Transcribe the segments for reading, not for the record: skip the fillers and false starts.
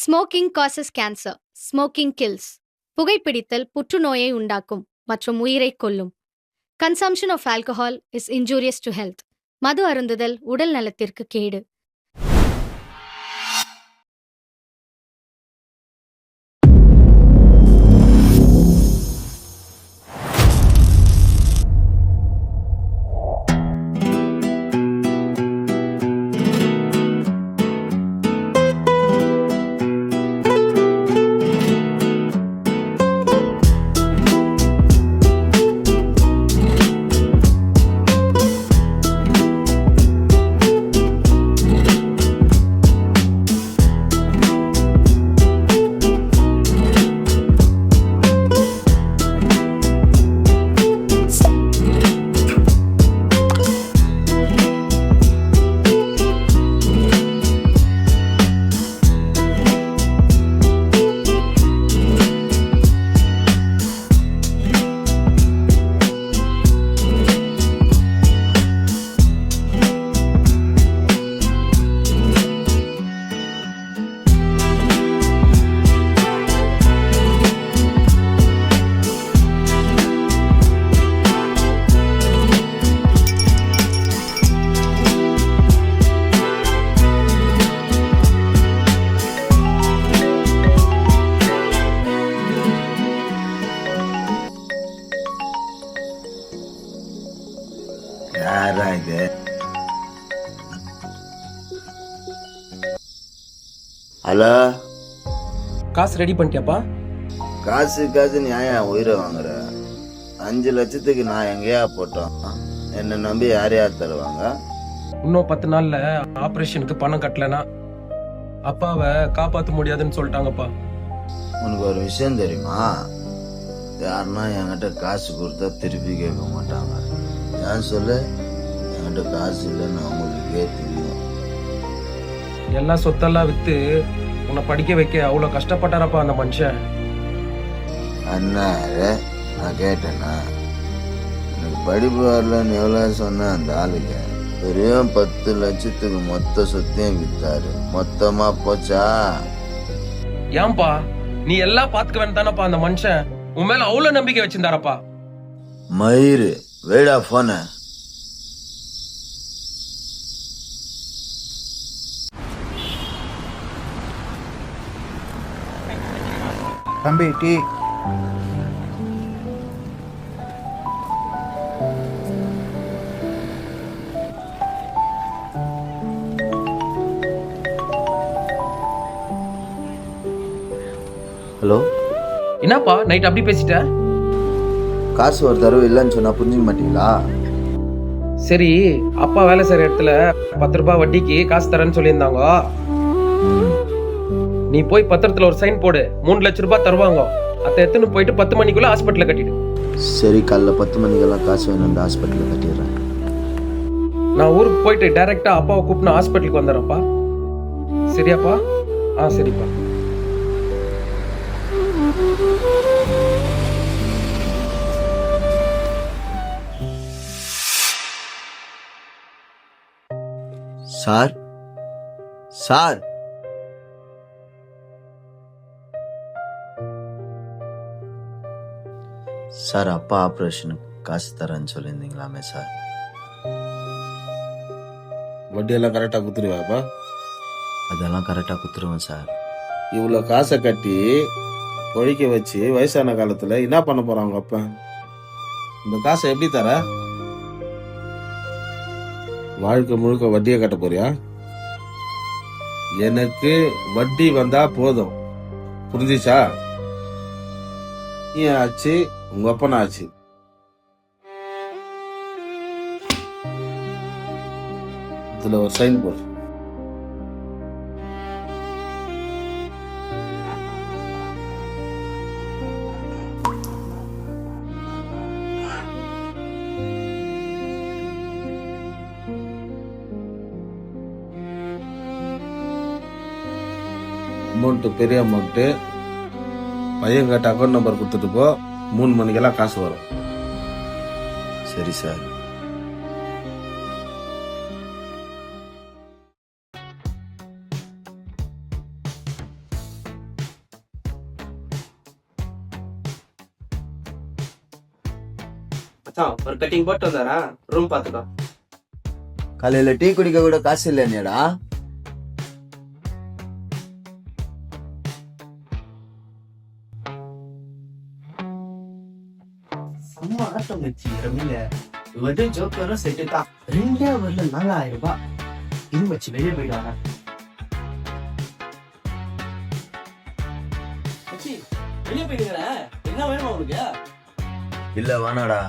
Smoking causes cancer. Smoking kills. புகைப்பிடித்தல் புற்றுநோயை உண்டாக்கும் மற்றும் உயிரைக் கொல்லும். Consumption of alcohol is injurious to health. மது அருந்துதல் உடல் நலத்திற்கு கேடு. யாரா இது? ஹலோ, காசு ரெடி பண்ணிட்டியாப்பா? காசு நீ ஏன் உயிரை வாங்குற? 5 லட்சத்துக்கு நான் எங்கேயா போட்டோம்? என்ன நம்பி யார் தருவாங்க? இன்னும் 10 நாள்ல ஆபரேஷனுக்கு பணம் கட்டலனா அப்பாவை காப்பாற்ற முடியாதுன்னு சொல்லிட்டாங்கப்பா. உனக்கு ஒரு விஷயம் தெரியுமா? யாருன்னா என்கிட்ட காசு கொடுத்தா திருப்பி கேட்க மாட்டாங்க. ஏன் சொல்லு? என்கிட்ட காசு இல்லைன்னு அவங்களுக்கே தெரியும். எல்லா சொத்தெல்லாம் வித்து உன்னை படிக்க வைக்க அவ்வளவு கஷ்டப்பட்டாரப்பா அந்த மனுஷன். அண்ணா நான் கேட்டேன்னா, எனக்கு படிப்பு வரலன்னு எவ்வளோ சொன்ன அந்த ஆளுக்கு வெறும் 10 லட்சத்துக்கு மொத்த சொத்தையும் வித்தாரு. மொத்தமா போச்சா? ஏன்பா நீ எல்லாம் பாத்துக்க வேண்டானப்பா? அந்த மனுஷன் உன் மேல அவ்வளவு நம்பிக்கை வச்சிருந்தாரப்பா. மயிறு வேடா போன. தம்பி டீ. ஹலோ, என்னப்பா நைட் அப்படி பேசிட்ட? காசு ஒரு தடவை இல்லைன்னு சொன்னா புரிஞ்சுக்க மாட்டீங்களா? சரி, அப்பா வேலை செய்யற இடத்துல 10 ரூபாய் வட்டிக்கு காசு தரேன்னு சொல்லியிருந்தாங்க. நீ போய் பத்திரத்துல ஒரு சைன் போடு. 3 லட்சம் ரூபாய் தருவாங்க. அதை எடுத்துன்னு போயிட்டு 10 மணிக்குள்ள ஹாஸ்பிட்டல்ல கட்டிடு. சரி, காலைல 10 மணிக்கெல்லாம் காசு வேணும், ஹாஸ்பிட்டலில் கட்டிடுறேன். நான் ஊருக்கு போயிட்டு டைரக்டா அப்பாவை கூப்பிட்டு ஹாஸ்பிட்டலுக்கு வந்துடுறேன்ப்பா. சரியாப்பா? சரிப்பா. சார் சார் சார், அப்பா ஆப்ரேஷனுக்கு காசு தரேன்னு சொல்லியிருந்தீங்களாமே சார். வட்டியெல்லாம் கரெக்டாக குத்துருவாப்பா? அதெல்லாம் கரெக்டாக குத்துருவேன் சார். இவ்வளோ காசை கட்டி பொழிக்க வச்சு வயசான காலத்தில் என்ன பண்ண போகிறாங்க அப்பா? இந்த காசை எப்படி தர? வாழ்க்கை முழுக்க வட்டியை கட்ட போறியா? எனக்கு வட்டி வந்தா போதும், புரிஞ்சிச்சா? நீ ஆச்சு, உங்க அப்பனா ஆச்சு. இதுல ஒரு சைன் போடு. அமௌண்ட்டு பெரிய அமௌண்ட்டு. பையன் கேட்ட அக்கௌண்ட் நம்பர் கொடுத்துட்டு போ. 3 மணிக்கெல்லாம் காசு வரும். சரி சார். மச்சான் ஒரு கட்டிங் போட்டு வந்தாரா, ரூம் பாத்துக்கோ. காலையில டீ குடிக்க கூட காசு இல்லையாடா? செம்ம ஆட்டம் வச்சு ரம்மில இவரு ஜோக்கரும் செட்டு தான். 2 ஹவர்ல 4000 ரூபாய். இது வச்சு வெளியே போயிடுவாங்க. வெளியே போயிடுங்க, என்ன வேணுமா உனக்கு? இல்ல வேணாடா,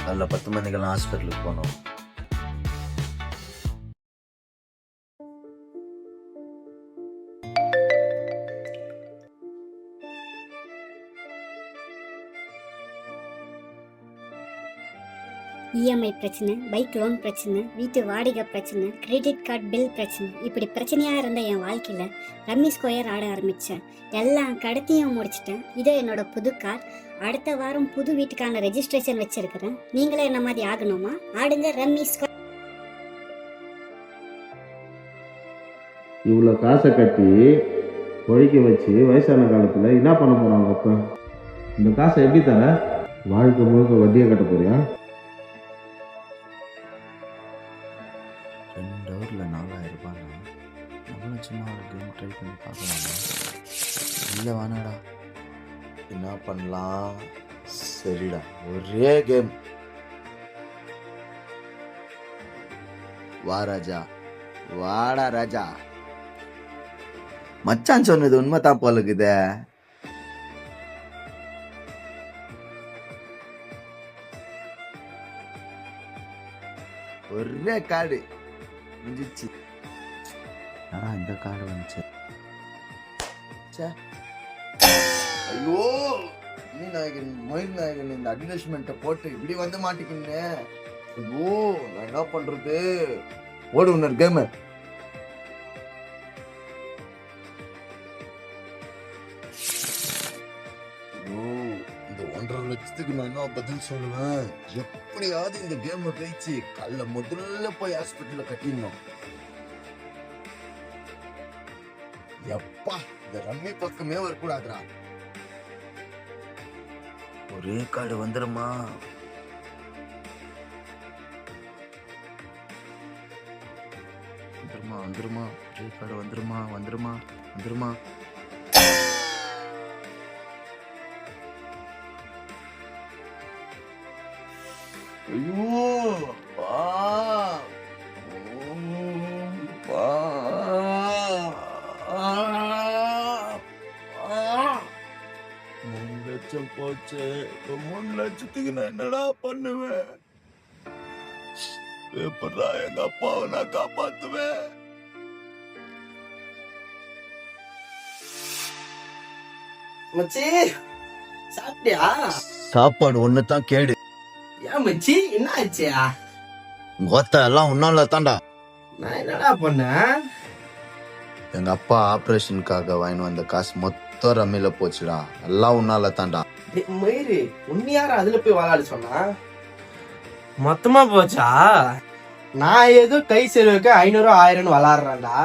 காலைல 10 மணிக்கெல்லாம் ஹாஸ்பிட்டலுக்கு போனோம். இஎம்ஐ பிரச்சனை, பைக் லோன் பிரச்சனை, வீட்டு வாடகை பிரச்சனை, கிரெடிட் கார்டு பில் பிரச்சனை, இப்படி பிரச்சனையாக இருந்த என் வாழ்க்கையில் ரம்மி ஸ்கொயர் ஆட ஆரம்பித்தேன். எல்லா கடத்தையும் முடிச்சிட்டேன். இதோ என்னோட புது கார். அடுத்த வாரம் புது வீட்டுக்கான ரெஜிஸ்ட்ரேஷன் வச்சிருக்கிறேன். நீங்களே என்ன மாதிரி ஆகணுமா? ஆடுங்க ரம்மி ஸ்கொயர். இவ்வளோ காசை கட்டி பொழிக்க வச்சு வயசான காலத்தில் என்ன பண்ண போகிறாங்க அப்போ? இந்த காசை எப்படி தர? வாழ்க்கை முழுக்க வட்டியை கட்ட போறியா? 2 ஹவர்ல 4000 ரூபாய். நம்மளும் சும்மா ஒரு கேம் ட்ரை பண்ணி பார்க்கலாமா? இல்லை வேணாடா, என்ன பண்ணலாம்? சரிடா, ஒரே கேம். வா ராஜா, வாடா ராஜா. மச்சான் சொன்னது உண்மைதான் போல இருக்குதே. ஒரே காடு முடிஞ்சிச்சு. ஆனா இந்த காடு வந்துச்சு. ஐயோ, நீ நாயகன் மயில் நாயகன் இந்த அட்வர்டைஸ்மெண்ட்டை போட்டு இப்படி வந்து மாட்டிக்கின்னு. ஐயோ, நான் என்ன பண்றது? ஓடு இன்னொரு கேமு. இந்த 1.5 லட்சத்துக்கு நான் என்ன பதில் சொல்லுவேன்? எப்படியாவது இந்த கேமை கழிச்சு காலைல முதல்ல போய் ஹாஸ்பிட்டல்ல கட்டிடணும். எப்பா, இந்த ரம்மி பக்கமே வரக்கூடாதுடா. ஒரே கார்டு வந்துருமா? வந்துருமா வந்துருமா? ஒரே கார்டு வந்துருமா வந்துருமா வந்துருமா? ஐயோ, போச்சு. 3 லட்சத்துக்கு நான் என்னடா பண்ணுவேன்? எப்படா எங்க அப்பாவை நான் காப்பாத்துவேன்? மச்சி சாப்பிட்டியா? சாப்பாடு ஒண்ணுதான் கேடு. ஏன் மச்சி, என்ன ஆச்சியா? கோத்தா எல்லாம் உன்னால தான்டா. நான் என்னடா பண்ணேன்? எங்க அப்பா ஆபரேஷனுக்காக வாங்கிட்டு வந்த காசு மொத்தம் ரம்மில போச்சுடா. எல்லாம் உன்னால தான்டா. மயிறு, உன்னையார அதுல போய் விளையாட சொன்னா? மொத்தமா போச்சா? நான் ஏதோ கை செலவுக்கு 500 1000 விளாடுறேன்டா.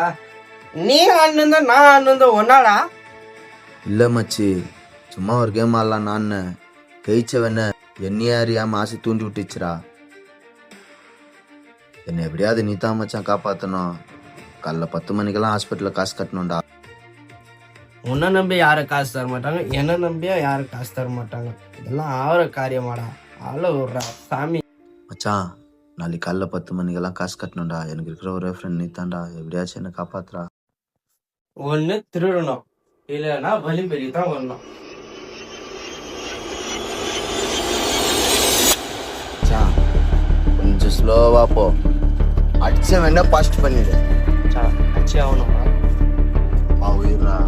நீ அண்ணன் தான், நான் அண்ணன் தான் ஒன்னாடா. இல்ல மச்சி, சும்மா ஒரு கேம் ஆடலாம். நான் கழிச்சவன என்னையே அறியாம ஆசை தூண்டி விட்டுச்சுடா. என்னை எப்படியாவது நீ தான் மச்சான் காப்பாத்தணும். காலைல 10 மணிக்கெல்லாம் ஹாஸ்பிட்டல்ல காசு கட்டணும்டா. உன்னை நம்பி யாரும் காசு தர மாட்டாங்க, என்ன நம்பியா யாரும் காசு தர மாட்டாங்க. இதெல்லாம் ஆகிற காரியமாடா. ஆள விடுறா சாமி. மச்சான், நாளைக்கு காலைல 10 மணிக்கெல்லாம் காசு கட்டணும்டா. எனக்கு இருக்கிற ஒரே ஃப்ரெண்ட் நீ தான்டா. எப்படியாச்சும் என்ன காப்பாத்துறா. ஒண்ணு திருடணும், இல்லைன்னா வலிம்பெரி தான் வரணும். மச்சான், கொஞ்சம் ஸ்லோவா போ. அடிச்ச வேணா பாஸ்ட் பண்ணிடு. அச்சு ஆகணுமா? உயிரா.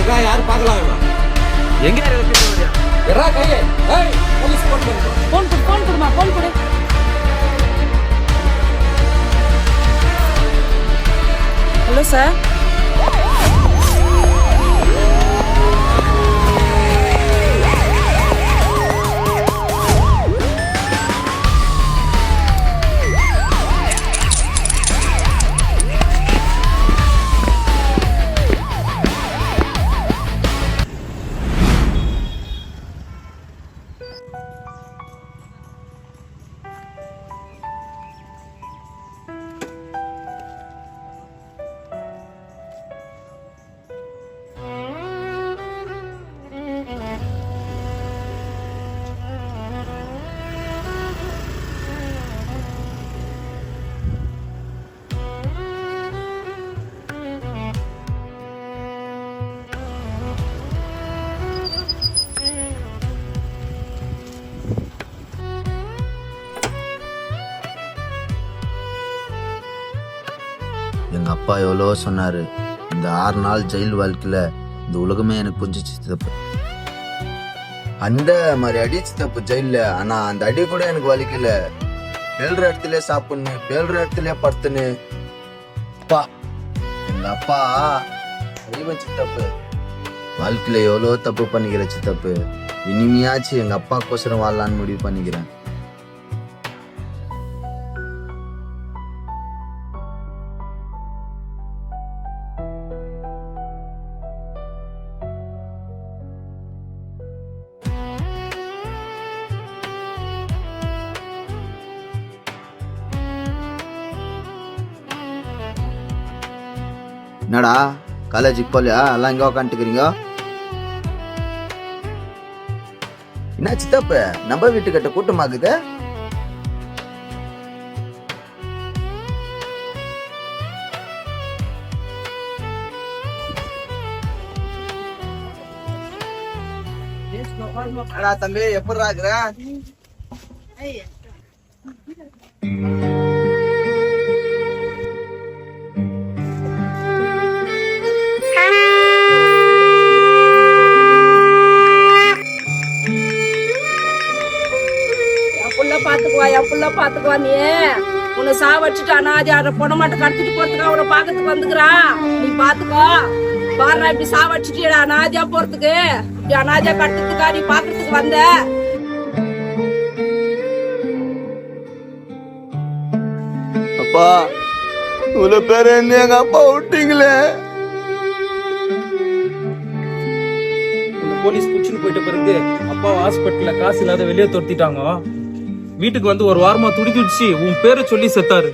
இருக்கா யாரு பார்க்கலாம் எங்க எறா கையே ஏய் போலீஸ் போன் கொடுமா போன் கொடு. Hello sir. எங்க அப்பா எவ்வளோ சொன்னாரு. இந்த 6 நாள் ஜெயில் வாழ்க்கையில இந்த உலகமே எனக்கு புரிஞ்சிச்சு தப்பு. அந்த மாதிரி அடிச்சு தப்பு ஜெயில. ஆனா அந்த அடி கூட எனக்கு வலிக்கல. பேல்ற இடத்துல சாப்பிடணும், பேல்ற இடத்துல படுத்துன்னு அப்பா எங்க அப்பா வச்சு தப்பு. வாழ்க்கையில எவ்வளோ தப்பு பண்ணிக்கிறச்சு தப்பு. இனிமையாச்சு எங்க அப்பாக்கோசரம் வாழலான்னு முடிவு பண்ணிக்கிறேன். என்னடா காலேஜுக்கு போலியா? எல்லாம் இங்க உக்காந்துக்கிறீங்க. என்ன சித்தப்பு நம்ம வீட்டுக்கிட்ட கூட்டமாக்குது? தம்பி எப்படி இருக்கிற? பாத்துக்குவா நீ. உன்னை சாவடிச்சுட்டு அனாதி பொண்ணை மட்டும் கடத்திட்டு போறதுக்கு அவனை பாக்கிறதுக்கு வந்துக்கிறான். நீ பாத்துக்கோ. பாரு இப்படி சாவடிச்சுட்டு அனாதியா போறதுக்கு, இப்படி அனாதியா கடத்துறதுக்கா நீ பாக்குறதுக்கு வந்த? அப்பா இவ்வளவு பேர் என்ன எங்க அப்பா விட்டீங்களே. போலீஸ் புடிச்சுன்னு போயிட்ட பிறகு அப்பா ஹாஸ்பிட்டல்ல காசு இல்லாத வெளியே துரத்திட்டாங்க. வீட்டுக்கு வந்து ஒரு வாரமா துடிச்சு உன் பேரை சொல்லி செத்தாரு.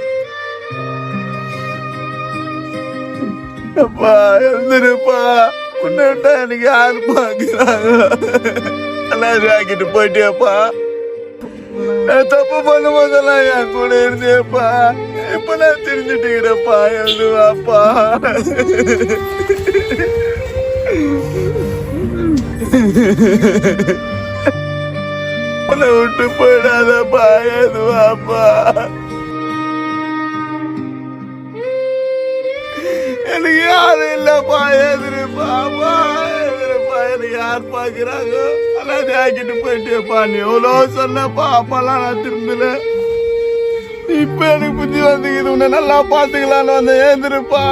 அப்பா எழுந்துருப்பா. உன்னிட்ட எனக்கு யாரு பாக்குறாங்க? எல்லாரும் ஆக்கிட்டு போயிட்டேப்பா. நான் தப்பு பண்ணும் போதெல்லாம் என் கூட இருந்தேப்பா. இப்ப நான் தெரிஞ்சுட்டுக்கிறேன்ப்பா. எழுதுவாப்பா. விட்டு போயிடாதப்பா. எதுவாப்பா எனக்கு யாரும் இல்லப்பா. எதிர்ப்பாப்பா எதிர்ப்பா. எனக்கு யார் பாக்குறாங்க? எல்லாம் ஆக்கிட்டு போயிட்டேப்பா. நீ எவ்வளோ சொன்னப்பா. அப்பெல்லாம் நான் திரும்பல. இப்ப எனக்கு புத்தி வந்துக்குது. உன்னை நல்லா பாத்துக்கலான்னு வந்த. ஏந்திருப்பா.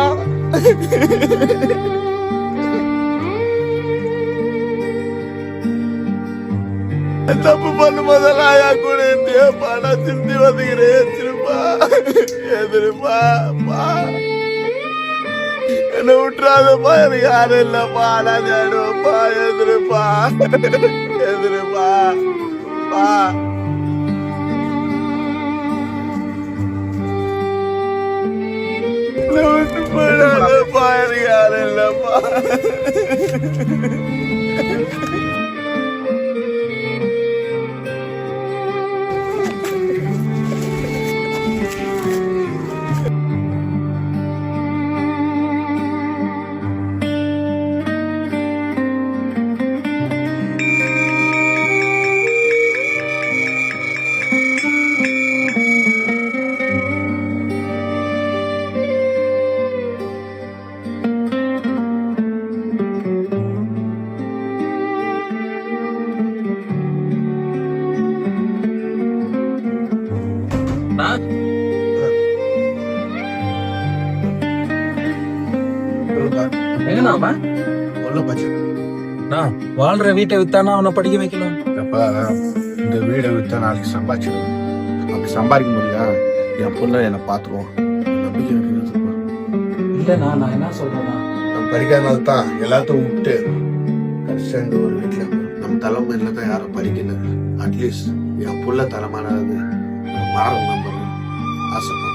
தப்பு பண்ணும் போதெல்லாம் என் கூட இருந்தேப்பா. நான் திரும்பி வந்துக்கிறேன். எதிர்ப்பா எதிர்ப்பா. என்ன விட்டுறாதப்பா. எனக்கு யாரும் இல்லப்பா. நான் தேடுவேப்பா. எதிர்ப்பா எதிர்ப்பா பா. விட்டு போயிடாதப்பா. எனக்கு யாரும் இல்லப்பா. படிக்கணும்ப்பா. எங்கண்ணா உள்ள பச்சு வாழ்ற வீட்டை வித்தானா அவனை படிக்க வைக்கணும். அப்பா இந்த வீடை வித்தா நாளைக்கு சம்பாதிச்சிடும். அப்படி சம்பாதிக்க முடியல என் புள்ள என்னை பார்த்துருவோம். நம்பிக்கை எனக்கு இருக்குப்பா. இல்லண்ணா நான் என்ன சொல்றேன்னா, நம்ம படிக்காதனால தான் எல்லாத்தையும் விட்டு கடைசியா இந்த ஒரு வீட்டுல நம்ம தலைமையில தான் யாரும் படிக்கல. அட்லீஸ்ட் என் புள்ள தலைமானது மாறும் நம்ம ஆசைப்படுறோம்.